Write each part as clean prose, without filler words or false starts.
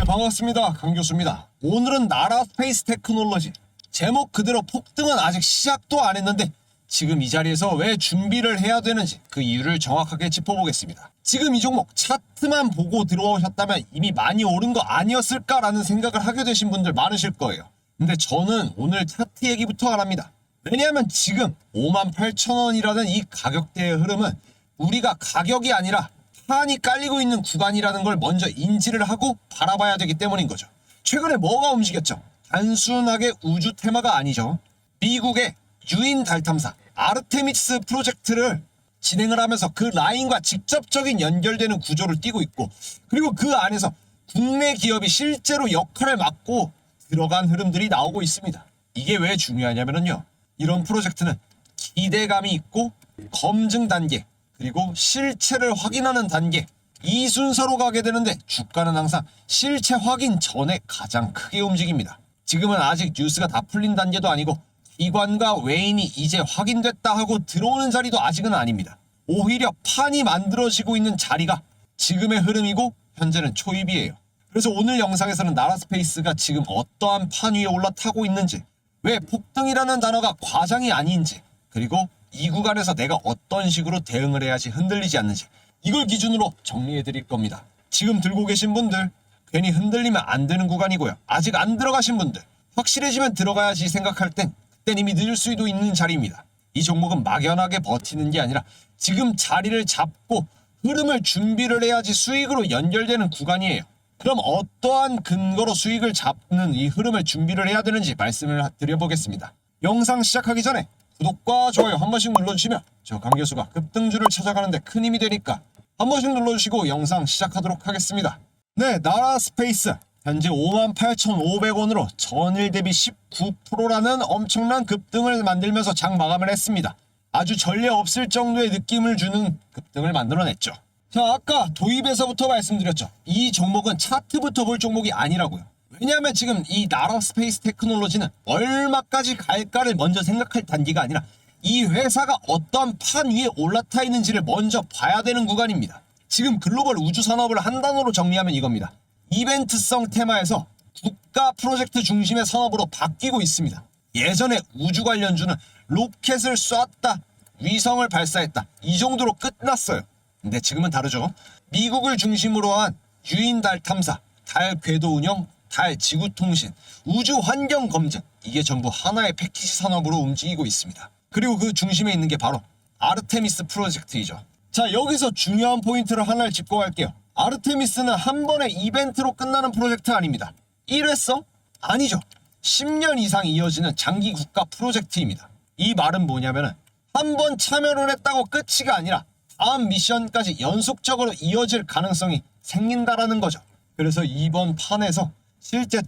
네, 반갑습니다. 강 교수입니다. 오늘은 나라 스페이스 테크놀로지, 제목 그대로 폭등은 아직 시작도 안 했는데 지금 이 자리에서 왜 준비를 해야 되는지 그 이유를 정확하게 짚어보겠습니다. 지금 이 종목 차트만 보고 들어오셨다면 이미 많이 오른 거 아니었을까라는 생각을 하게 되신 분들 많으실 거예요. 근데 저는 오늘 차트 얘기부터 안 합니다. 왜냐하면 지금 58,000원이라는 이 가격대의 흐름은 우리가 가격이 아니라 판이 깔리고 있는 구간이라는 걸 먼저 인지를 하고 바라봐야 되기 때문인 거죠. 최근에 뭐가 움직였죠? 단순하게 우주 테마가 아니죠. 미국의 유인 달 탐사 아르테미스 프로젝트를 진행을 하면서 그 라인과 직접적인 연결되는 구조를 띠고 있고, 그리고 그 안에서 국내 기업이 실제로 역할을 맡고 들어간 흐름들이 나오고 있습니다. 이게 왜 중요하냐면요, 이런 프로젝트는 기대감이 있고 검증 단계 그리고 실체를 확인하는 단계, 이 순서로 가게 되는데 주가는 항상 실체 확인 전에 가장 크게 움직입니다. 지금은 아직 뉴스가 다 풀린 단계도 아니고 기관과 외인이 이제 확인됐다 하고 들어오는 자리도 아직은 아닙니다. 오히려 판이 만들어지고 있는 자리가 지금의 흐름이고 현재는 초입이에요. 그래서 오늘 영상에서는 나라스페이스가 지금 어떠한 판 위에 올라타고 있는지, 왜 폭등이라는 단어가 과장이 아닌지, 그리고 이 구간에서 내가 어떤 식으로 대응을 해야지 흔들리지 않는지, 이걸 기준으로 정리해 드릴 겁니다. 지금 들고 계신 분들 괜히 흔들리면 안 되는 구간이고요. 아직 안 들어가신 분들 확실해지면 들어가야지 생각할 땐 그땐 이미 늦을 수도 있는 자리입니다. 이 종목은 막연하게 버티는 게 아니라 지금 자리를 잡고 흐름을 준비를 해야지 수익으로 연결되는 구간이에요. 그럼 어떠한 근거로 수익을 잡는 이 흐름을 준비를 해야 되는지 말씀을 드려보겠습니다. 영상 시작하기 전에 구독과 좋아요 한 번씩 눌러주시면 저 강 교수가 급등주를 찾아가는데 큰 힘이 되니까 한 번씩 눌러주시고 영상 시작하도록 하겠습니다. 네, 나라스페이스 현재 58,500원으로 전일 대비 19%라는 엄청난 급등을 만들면서 장 마감을 했습니다. 아주 전례 없을 정도의 느낌을 주는 급등을 만들어냈죠. 자, 아까 도입에서부터 말씀드렸죠. 이 종목은 차트부터 볼 종목이 아니라고요. 왜냐하면 지금 이 나라스페이스 테크놀로지는 얼마까지 갈까를 먼저 생각할 단계가 아니라 이 회사가 어떠한 판 위에 올라타 있는지를 먼저 봐야 되는 구간입니다. 지금 글로벌 우주 산업을 한 단어로 정리하면 이겁니다. 이벤트성 테마에서 국가 프로젝트 중심의 산업으로 바뀌고 있습니다. 예전에 우주 관련주는 로켓을 쐈다, 위성을 발사했다, 이 정도로 끝났어요. 근데 지금은 다르죠. 미국을 중심으로 한 유인 달 탐사, 달 궤도 운영, 달 지구 통신, 우주 환경 검증, 이게 전부 하나의 패키지 산업으로 움직이고 있습니다. 그리고 그 중심에 있는 게 바로 아르테미스 프로젝트이죠. 자, 여기서 중요한 포인트를 하나를 짚고 갈게요. 아르테미스는 한 번의 이벤트로 끝나는 프로젝트 아닙니다. 1회성? 아니죠. 10년 이상 이어지는 장기 국가 프로젝트입니다. 이 말은 뭐냐면은 한 번 참여를 했다고 끝이가 아니라 다음 미션까지 연속적으로 이어질 가능성이 생긴다라는 거죠. 그래서 이번 판에서 실제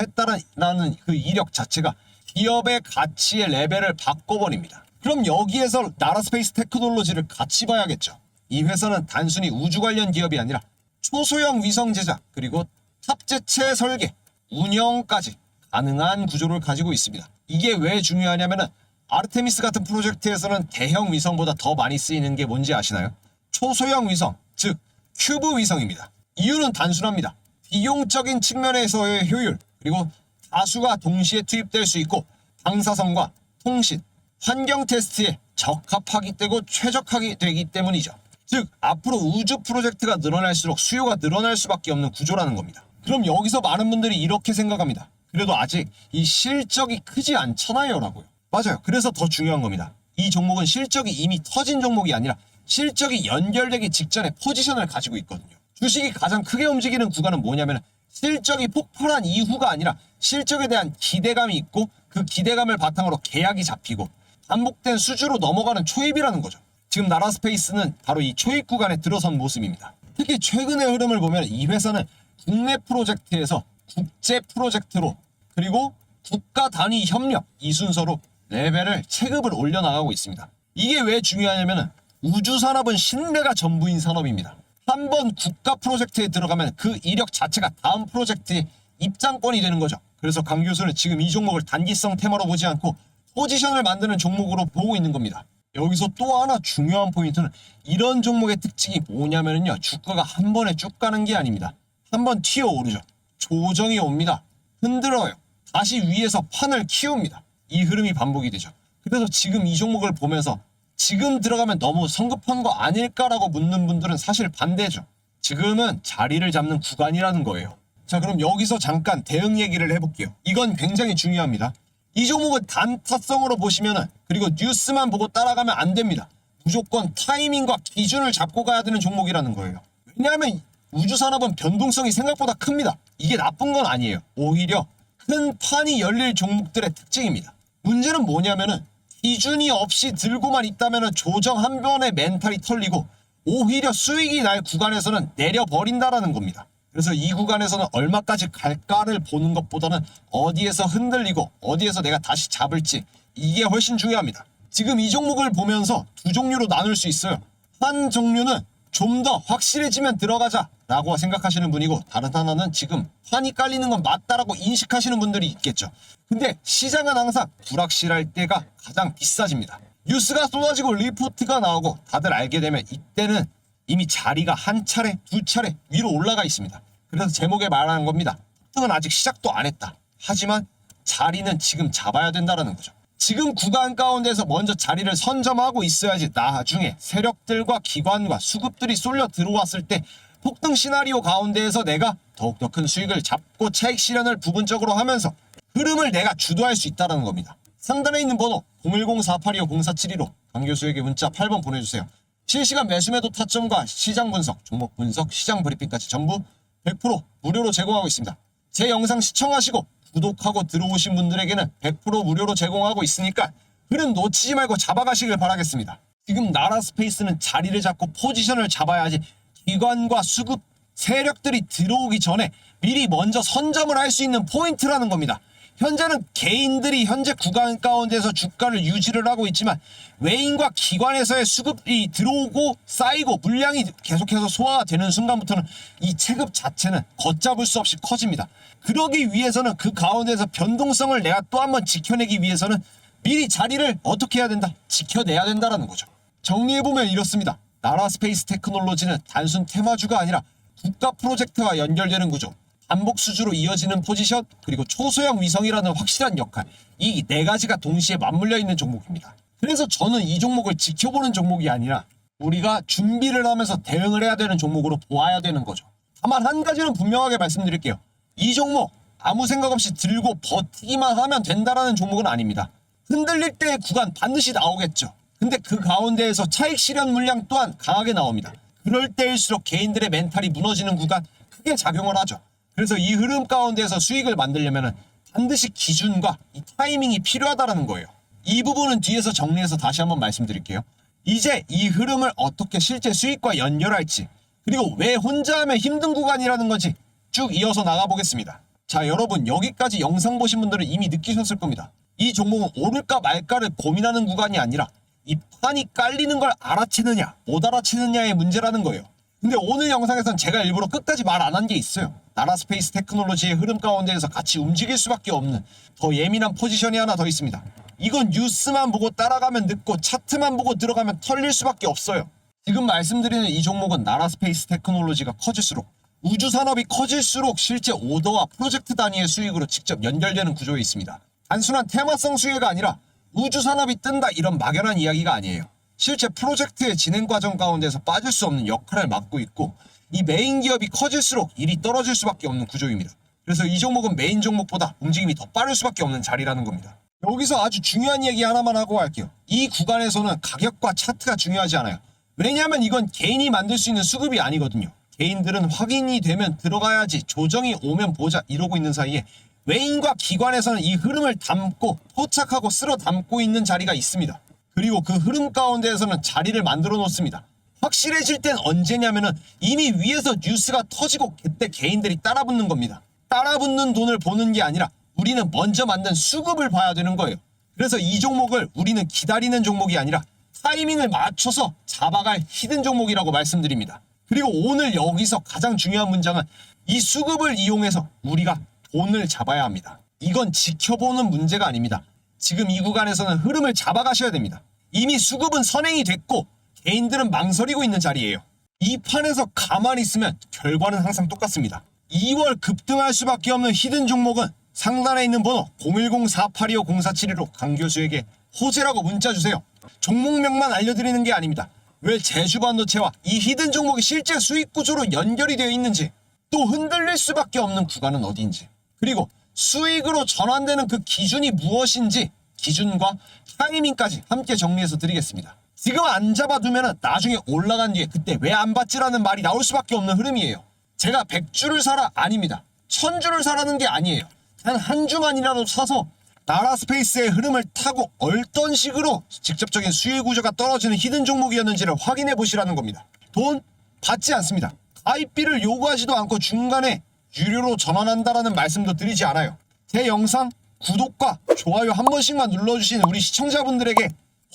참여했다라는 그 이력 자체가 기업의 가치의 레벨을 바꿔버립니다. 그럼 여기에서 나라스페이스 테크놀로지를 같이 봐야겠죠. 이 회사는 단순히 우주 관련 기업이 아니라 초소형 위성 제작, 그리고 탑재체 설계, 운영까지 가능한 구조를 가지고 있습니다. 이게 왜 중요하냐면은 아르테미스 같은 프로젝트에서는 대형 위성보다 더 많이 쓰이는 게 뭔지 아시나요? 초소형 위성, 즉 큐브 위성입니다. 이유는 단순합니다. 비용적인 측면에서의 효율, 그리고 다수가 동시에 투입될 수 있고 방사선과 통신, 환경 테스트에 적합하기 때문에 최적화가 되기 때문이죠. 즉 앞으로 우주 프로젝트가 늘어날수록 수요가 늘어날 수밖에 없는 구조라는 겁니다. 그럼 여기서 많은 분들이 이렇게 생각합니다. 그래도 아직 이 실적이 크지 않잖아요 라고요. 맞아요. 그래서 더 중요한 겁니다. 이 종목은 실적이 이미 터진 종목이 아니라 실적이 연결되기 직전에 포지션을 가지고 있거든요. 주식이 가장 크게 움직이는 구간은 뭐냐면 실적이 폭발한 이후가 아니라 실적에 대한 기대감이 있고 그 기대감을 바탕으로 계약이 잡히고 반복된 수주로 넘어가는 초입이라는 거죠. 지금 나라스페이스는 바로 이 초입 구간에 들어선 모습입니다. 특히 최근의 흐름을 보면 이 회사는 국내 프로젝트에서 국제 프로젝트로, 그리고 국가 단위 협력, 이 순서로 레벨을 체급을 올려나가고 있습니다. 이게 왜 중요하냐면 우주 산업은 신뢰가 전부인 산업입니다. 한번 국가 프로젝트에 들어가면 그 이력 자체가 다음 프로젝트의 입장권이 되는 거죠. 그래서 강 교수는 지금 이 종목을 단기성 테마로 보지 않고 포지션을 만드는 종목으로 보고 있는 겁니다. 여기서 또 하나 중요한 포인트는 이런 종목의 특징이 뭐냐면요, 주가가 한 번에 쭉 가는 게 아닙니다. 한 번 튀어오르죠. 조정이 옵니다. 흔들어요. 다시 위에서 판을 키웁니다. 이 흐름이 반복이 되죠. 그래서 지금 이 종목을 보면서 지금 들어가면 너무 성급한 거 아닐까라고 묻는 분들은 사실 반대죠. 지금은 자리를 잡는 구간이라는 거예요. 자, 그럼 여기서 잠깐 대응 얘기를 해볼게요. 이건 굉장히 중요합니다. 이 종목은 단타성으로 보시면은, 그리고 뉴스만 보고 따라가면 안 됩니다. 무조건 타이밍과 기준을 잡고 가야 되는 종목이라는 거예요. 왜냐하면 우주산업은 변동성이 생각보다 큽니다. 이게 나쁜 건 아니에요. 오히려 큰 판이 열릴 종목들의 특징입니다. 문제는 뭐냐면은 기준이 없이 들고만 있다면은 조정 한 번에 멘탈이 털리고 오히려 수익이 날 구간에서는 내려버린다라는 겁니다. 그래서 이 구간에서는 얼마까지 갈까를 보는 것보다는 어디에서 흔들리고 어디에서 내가 다시 잡을지, 이게 훨씬 중요합니다. 지금 이 종목을 보면서 두 종류로 나눌 수 있어요. 한 종류는 좀 더 확실해지면 들어가자 라고 생각하시는 분이고, 다른 하나는 지금 판이 깔리는 건 맞다라고 인식하시는 분들이 있겠죠. 근데 시장은 항상 불확실할 때가 가장 비싸집니다. 뉴스가 쏟아지고 리포트가 나오고 다들 알게 되면 이때는 이미 자리가 한 차례, 두 차례 위로 올라가 있습니다. 그래서 제목에 말하는 겁니다. 폭등은 아직 시작도 안 했다. 하지만 자리는 지금 잡아야 된다는 거죠. 지금 구간 가운데서 먼저 자리를 선점하고 있어야지 나중에 세력들과 기관과 수급들이 쏠려 들어왔을 때 폭등 시나리오 가운데에서 내가 더욱더 큰 수익을 잡고 차익 실현을 부분적으로 하면서 흐름을 내가 주도할 수 있다는 겁니다. 상단에 있는 번호 010-4825-0472로 강 교수에게 문자 8번 보내주세요. 실시간 매수매도 타점과 시장 분석, 종목 분석, 시장 브리핑까지 전부 100% 무료로 제공하고 있습니다. 제 영상 시청하시고 구독하고 들어오신 분들에게는 100% 무료로 제공하고 있으니까 흐름 놓치지 말고 잡아가시길 바라겠습니다. 지금 나라스페이스는 자리를 잡고 포지션을 잡아야지 기관과 수급 세력들이 들어오기 전에 미리 먼저 선점을 할 수 있는 포인트라는 겁니다. 현재는 개인들이 현재 구간 가운데서 주가를 유지를 하고 있지만 외인과 기관에서의 수급이 들어오고 쌓이고 물량이 계속해서 소화가 되는 순간부터는 이 체급 자체는 걷잡을 수 없이 커집니다. 그러기 위해서는 그 가운데서 변동성을 내가 또 한번 지켜내기 위해서는 미리 자리를 어떻게 해야 된다? 지켜내야 된다라는 거죠. 정리해보면 이렇습니다. 나라스페이스 테크놀로지는 단순 테마주가 아니라 국가 프로젝트와 연결되는 구조, 반복 수주로 이어지는 포지션, 그리고 초소형 위성이라는 확실한 역할, 이 네 가지가 동시에 맞물려 있는 종목입니다. 그래서 저는 이 종목을 지켜보는 종목이 아니라 우리가 준비를 하면서 대응을 해야 되는 종목으로 보아야 되는 거죠. 다만 한 가지는 분명하게 말씀드릴게요. 이 종목 아무 생각 없이 들고 버티기만 하면 된다라는 종목은 아닙니다. 흔들릴 때의 구간 반드시 나오겠죠. 근데 그 가운데에서 차익 실현 물량 또한 강하게 나옵니다. 그럴 때일수록 개인들의 멘탈이 무너지는 구간 크게 작용을 하죠. 그래서 이 흐름 가운데서 수익을 만들려면 반드시 기준과 이 타이밍이 필요하다는 거예요. 이 부분은 뒤에서 정리해서 다시 한번 말씀드릴게요. 이제 이 흐름을 어떻게 실제 수익과 연결할지, 그리고 왜 혼자 하면 힘든 구간이라는 건지 쭉 이어서 나가보겠습니다. 자, 여러분 여기까지 영상 보신 분들은 이미 느끼셨을 겁니다. 이 종목은 오를까 말까를 고민하는 구간이 아니라 이 판이 깔리는 걸 알아채느냐 못 알아채느냐의 문제라는 거예요. 근데 오늘 영상에선 제가 일부러 끝까지 말 안 한 게 있어요. 나라스페이스 테크놀로지의 흐름 가운데에서 같이 움직일 수밖에 없는 더 예민한 포지션이 하나 더 있습니다. 이건 뉴스만 보고 따라가면 늦고 차트만 보고 들어가면 털릴 수밖에 없어요. 지금 말씀드리는 이 종목은 나라스페이스 테크놀로지가 커질수록, 우주산업이 커질수록 실제 오더와 프로젝트 단위의 수익으로 직접 연결되는 구조에 있습니다. 단순한 테마성 수혜가 아니라 우주산업이 뜬다 이런 막연한 이야기가 아니에요. 실제 프로젝트의 진행 과정 가운데서 빠질 수 없는 역할을 맡고 있고, 이 메인 기업이 커질수록 일이 떨어질 수밖에 없는 구조입니다. 그래서 이 종목은 메인 종목보다 움직임이 더 빠를 수밖에 없는 자리라는 겁니다. 여기서 아주 중요한 얘기 하나만 하고 갈게요. 이 구간에서는 가격과 차트가 중요하지 않아요. 왜냐하면 이건 개인이 만들 수 있는 수급이 아니거든요. 개인들은 확인이 되면 들어가야지, 조정이 오면 보자 이러고 있는 사이에 외인과 기관에서는 이 흐름을 담고 포착하고 쓸어 담고 있는 자리가 있습니다. 그리고 그 흐름 가운데에서는 자리를 만들어 놓습니다. 확실해질 땐 언제냐면은 이미 위에서 뉴스가 터지고 그때 개인들이 따라붙는 겁니다. 따라붙는 돈을 보는 게 아니라 우리는 먼저 만든 수급을 봐야 되는 거예요. 그래서 이 종목을 우리는 기다리는 종목이 아니라 타이밍을 맞춰서 잡아갈 히든 종목이라고 말씀드립니다. 그리고 오늘 여기서 가장 중요한 문장은 이 수급을 이용해서 우리가 돈을 잡아야 합니다. 이건 지켜보는 문제가 아닙니다. 지금 이 구간에서는 흐름을 잡아가셔야 됩니다. 이미 수급은 선행이 됐고 개인들은 망설이고 있는 자리예요. 이 판에서 가만히 있으면 결과는 항상 똑같습니다. 2월 급등할 수밖에 없는 히든 종목은 상단에 있는 번호 010-4825-0472로 강 교수에게 호재라고 문자 주세요. 종목명만 알려드리는 게 아닙니다. 왜 제주반도체와 이 히든 종목이 실제 수익 구조로 연결이 되어 있는지, 또 흔들릴 수밖에 없는 구간은 어디인지, 그리고 수익으로 전환되는 그 기준이 무엇인지 기준과 타이밍까지 함께 정리해서 드리겠습니다. 지금 안 잡아두면 나중에 올라간 뒤에 그때 왜 안 받지라는 말이 나올 수밖에 없는 흐름이에요. 제가 100주를 사라 아닙니다. 1000주를 사라는 게 아니에요. 단 한 주만이라도 사서 나라스페이스의 흐름을 타고 어떤 식으로 직접적인 수익 구조가 떨어지는 히든 종목이었는지를 확인해 보시라는 겁니다. 돈 받지 않습니다. 가입비를 요구하지도 않고 중간에 유료로 전환한다라는 말씀도 드리지 않아요. 제 영상 구독과 좋아요 한 번씩만 눌러주신 우리 시청자분들에게,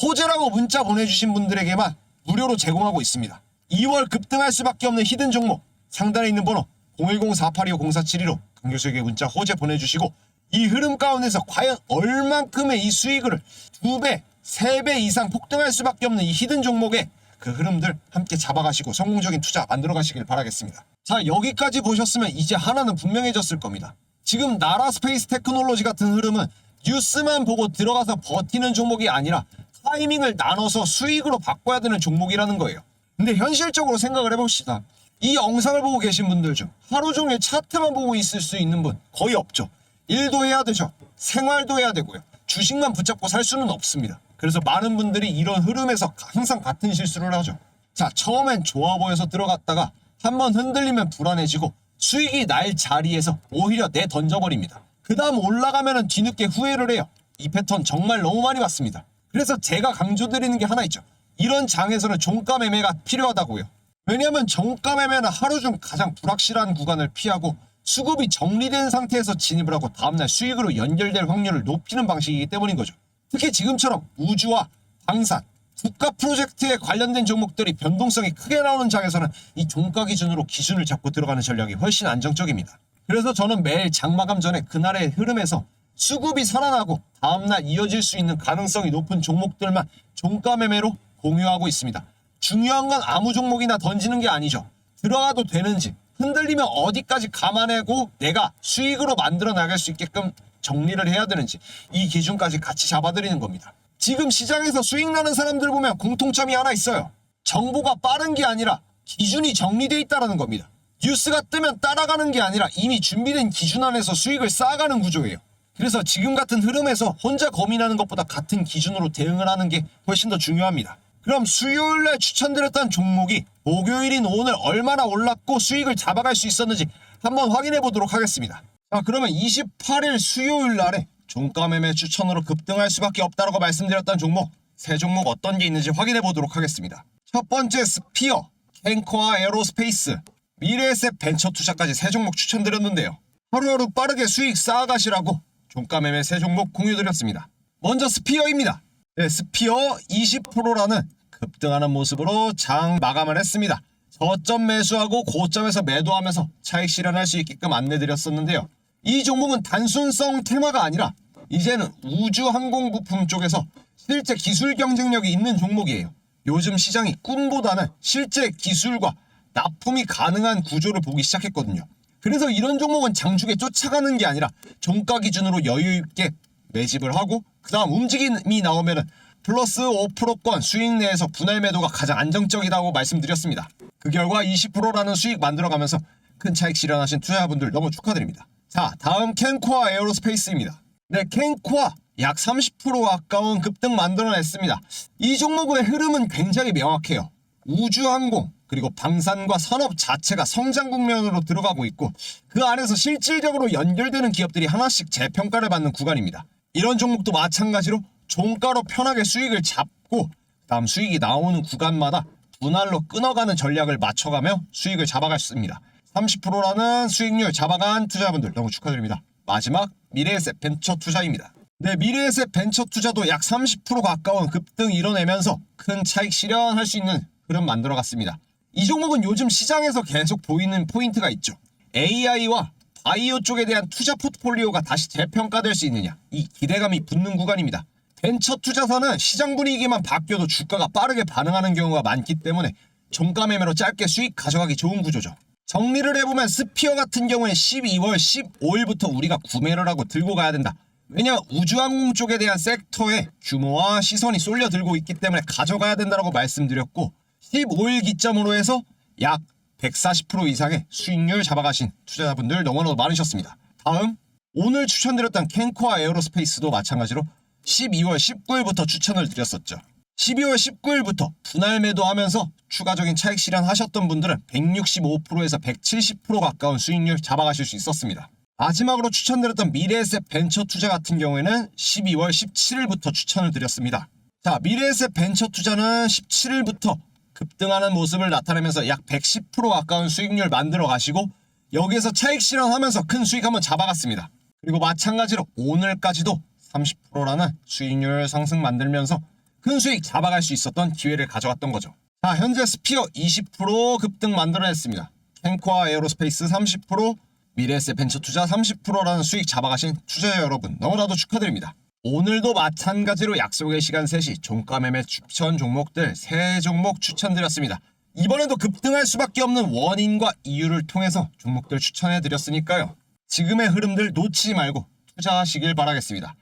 호재라고 문자 보내주신 분들에게만 무료로 제공하고 있습니다. 2월 급등할 수밖에 없는 히든 종목, 상단에 있는 번호 010-4825-0472로 강 교수에게 문자 호재 보내주시고, 이 흐름 가운데서 과연 얼만큼의 이 수익을 2배, 3배 이상 폭등할 수밖에 없는 이 히든 종목의 그 흐름들 함께 잡아가시고 성공적인 투자 만들어 가시길 바라겠습니다. 자, 여기까지 보셨으면 이제 하나는 분명해졌을 겁니다. 지금 나라스페이스 테크놀로지 같은 흐름은 뉴스만 보고 들어가서 버티는 종목이 아니라 타이밍을 나눠서 수익으로 바꿔야 되는 종목이라는 거예요. 근데 현실적으로 생각을 해봅시다. 이 영상을 보고 계신 분들 중 하루 종일 차트만 보고 있을 수 있는 분 거의 없죠. 일도 해야 되죠. 생활도 해야 되고요. 주식만 붙잡고 살 수는 없습니다. 그래서 많은 분들이 이런 흐름에서 항상 같은 실수를 하죠. 자, 처음엔 좋아 보여서 들어갔다가 한번 흔들리면 불안해지고 수익이 날 자리에서 오히려 내던져버립니다. 그 다음 올라가면 뒤늦게 후회를 해요. 이 패턴 정말 너무 많이 봤습니다. 그래서 제가 강조드리는 게 하나 있죠. 이런 장에서는 종가 매매가 필요하다고요. 왜냐하면 종가 매매는 하루 중 가장 불확실한 구간을 피하고 수급이 정리된 상태에서 진입을 하고 다음날 수익으로 연결될 확률을 높이는 방식이기 때문인 거죠. 특히 지금처럼 우주와 방산, 국가 프로젝트에 관련된 종목들이 변동성이 크게 나오는 장에서는 이 종가 기준으로 기준을 잡고 들어가는 전략이 훨씬 안정적입니다. 그래서 저는 매일 장마감 전에 그날의 흐름에서 수급이 살아나고 다음날 이어질 수 있는 가능성이 높은 종목들만 종가 매매로 공유하고 있습니다. 중요한 건 아무 종목이나 던지는 게 아니죠. 들어가도 되는지, 흔들리면 어디까지 감안하고 내가 수익으로 만들어 나갈 수 있게끔 정리를 해야 되는지, 이 기준까지 같이 잡아드리는 겁니다. 지금 시장에서 수익 나는 사람들 보면 공통점이 하나 있어요. 정보가 빠른 게 아니라 기준이 정리되어 있다는 겁니다. 뉴스가 뜨면 따라가는 게 아니라 이미 준비된 기준 안에서 수익을 쌓아가는 구조예요. 그래서 지금 같은 흐름에서 혼자 고민하는 것보다 같은 기준으로 대응을 하는 게 훨씬 더 중요합니다. 그럼 수요일날 추천드렸던 종목이 목요일인 오늘 얼마나 올랐고 수익을 잡아갈 수 있었는지 한번 확인해 보도록 하겠습니다. 자, 그러면 28일 수요일날에 종가 매매 추천으로 급등할 수밖에 없다라고 말씀드렸던 종목, 세 종목 어떤 게 있는지 확인해 보도록 하겠습니다. 첫 번째 스피어, 캔코아 에어로스페이스, 미래에셋 벤처 투자까지 세 종목 추천드렸는데요. 하루하루 빠르게 수익 쌓아가시라고 종가 매매 세 종목 공유드렸습니다. 먼저 스피어입니다. 네, 스피어 20%라는 급등하는 모습으로 장 마감을 했습니다. 저점 매수하고 고점에서 매도하면서 차익 실현할 수 있게끔 안내드렸었는데요. 이 종목은 단순성 테마가 아니라 이제는 우주 항공 부품 쪽에서 실제 기술 경쟁력이 있는 종목이에요. 요즘 시장이 꿈보다는 실제 기술과 납품이 가능한 구조를 보기 시작했거든요. 그래서 이런 종목은 장중에 쫓아가는 게 아니라 종가 기준으로 여유 있게 매집을 하고 그 다음 움직임이 나오면은 플러스 5%권 수익 내에서 분할 매도가 가장 안정적이라고 말씀드렸습니다. 그 결과 20%라는 수익 만들어가면서 큰 차익 실현하신 투자자분들 너무 축하드립니다. 자, 다음 캔코아 에어로스페이스입니다. 네, 캔코아 약 30% 가까운 급등 만들어냈습니다. 이 종목의 흐름은 굉장히 명확해요. 우주항공 그리고 방산과 산업 자체가 성장 국면으로 들어가고 있고 그 안에서 실질적으로 연결되는 기업들이 하나씩 재평가를 받는 구간입니다. 이런 종목도 마찬가지로 종가로 편하게 수익을 잡고 다음 수익이 나오는 구간마다 분할로 끊어가는 전략을 맞춰가며 수익을 잡아갔습니다. 30%라는 수익률 잡아간 투자자분들 너무 축하드립니다. 마지막 미래에셋 벤처 투자입니다. 네, 미래에셋 벤처 투자도 약 30% 가까운 급등 이뤄내면서 큰 차익 실현할 수 있는 흐름 만들어갔습니다. 이 종목은 요즘 시장에서 계속 보이는 포인트가 있죠. AI와 바이오 쪽에 대한 투자 포트폴리오가 다시 재평가될 수 있느냐, 이 기대감이 붙는 구간입니다. 벤처 투자사는 시장 분위기만 바뀌어도 주가가 빠르게 반응하는 경우가 많기 때문에 종가 매매로 짧게 수익 가져가기 좋은 구조죠. 정리를 해보면 스피어 같은 경우에 12월 15일부터 우리가 구매를 하고 들고 가야 된다. 왜냐면 우주항공 쪽에 대한 섹터에 규모와 시선이 쏠려들고 있기 때문에 가져가야 된다고 말씀드렸고 15일 기점으로 해서 약 140% 이상의 수익률 잡아가신 투자자분들 너무나도 많으셨습니다. 다음 오늘 추천드렸던 캔코아 에어로스페이스도 마찬가지로 12월 19일부터 추천을 드렸었죠. 12월 19일부터 분할 매도하면서 추가적인 차익 실현하셨던 분들은 165%에서 170% 가까운 수익률 잡아가실 수 있었습니다. 마지막으로 추천드렸던 미래에셋 벤처 투자 같은 경우에는 12월 17일부터 추천을 드렸습니다. 자, 미래에셋 벤처 투자는 17일부터 급등하는 모습을 나타내면서 약 110% 가까운 수익률 만들어 가시고 여기에서 차익 실현하면서 큰 수익 한번 잡아갔습니다. 그리고 마찬가지로 오늘까지도 30%라는 수익률 상승 만들면서 큰 수익 잡아갈 수 있었던 기회를 가져왔던 거죠. 자, 현재 스피어 20% 급등 만들어냈습니다. 캔코아 에어로스페이스 30%, 미래에셋 벤처투자 30%라는 수익 잡아가신 투자자 여러분 너무나도 축하드립니다. 오늘도 마찬가지로 약속의 시간 3시 종가 매매 추천 종목들 3종목 추천드렸습니다. 이번에도 급등할 수밖에 없는 원인과 이유를 통해서 종목들 추천해드렸으니까요. 지금의 흐름들 놓치지 말고 투자하시길 바라겠습니다.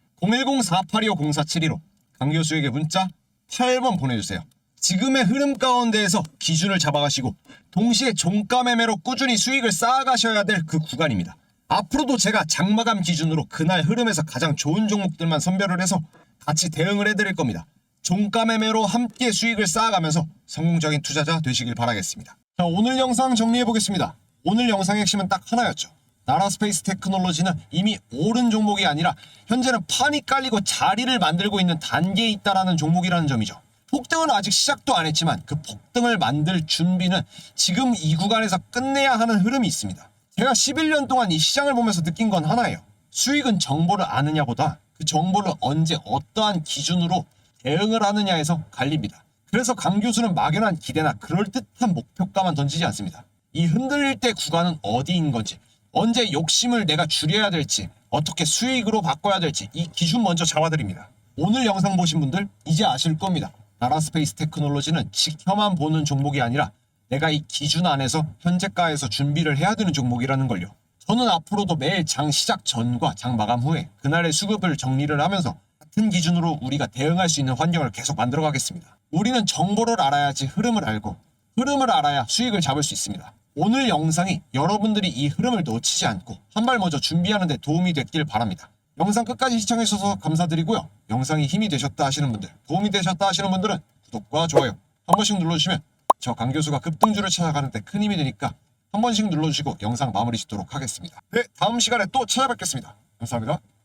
010-4825-0472로 강교수에게 문자 8번 보내주세요. 지금의 흐름 가운데에서 기준을 잡아가시고 동시에 종가 매매로 꾸준히 수익을 쌓아가셔야 될 그 구간입니다. 앞으로도 제가 장마감 기준으로 그날 흐름에서 가장 좋은 종목들만 선별을 해서 같이 대응을 해드릴 겁니다. 종가 매매로 함께 수익을 쌓아가면서 성공적인 투자자 되시길 바라겠습니다. 자, 오늘 영상 정리해보겠습니다. 오늘 영상의 핵심은 딱 하나였죠. 나라스페이스 테크놀로지는 이미 오른 종목이 아니라 현재는 판이 깔리고 자리를 만들고 있는 단계에 있다는 종목이라는 점이죠. 폭등은 아직 시작도 안 했지만 그 폭등을 만들 준비는 지금 이 구간에서 끝내야 하는 흐름이 있습니다. 제가 11년 동안 이 시장을 보면서 느낀 건 하나예요. 수익은 정보를 아느냐보다 그 정보를 언제 어떠한 기준으로 대응을 하느냐에서 갈립니다. 그래서 강 교수는 막연한 기대나 그럴듯한 목표가만 던지지 않습니다. 이 흔들릴 때 구간은 어디인 건지, 언제 욕심을 내가 줄여야 될지, 어떻게 수익으로 바꿔야 될지 이 기준 먼저 잡아드립니다. 오늘 영상 보신 분들 이제 아실 겁니다. 나라스페이스 테크놀로지는 지켜만 보는 종목이 아니라 내가 이 기준 안에서 현재가에서 준비를 해야 되는 종목이라는 걸요. 저는 앞으로도 매일 장 시작 전과 장 마감 후에 그날의 수급을 정리를 하면서 같은 기준으로 우리가 대응할 수 있는 환경을 계속 만들어 가겠습니다. 우리는 정보를 알아야지 흐름을 알고 흐름을 알아야 수익을 잡을 수 있습니다. 오늘 영상이 여러분들이 이 흐름을 놓치지 않고 한 발 먼저 준비하는 데 도움이 됐길 바랍니다. 영상 끝까지 시청해 주셔서 감사드리고요. 영상이 힘이 되셨다 하시는 분들, 도움이 되셨다 하시는 분들은 구독과 좋아요 한 번씩 눌러주시면 저 강 교수가 급등주를 찾아가는 데 큰 힘이 되니까 한 번씩 눌러주시고 영상 마무리 짓도록 하겠습니다. 네, 다음 시간에 또 찾아뵙겠습니다. 감사합니다.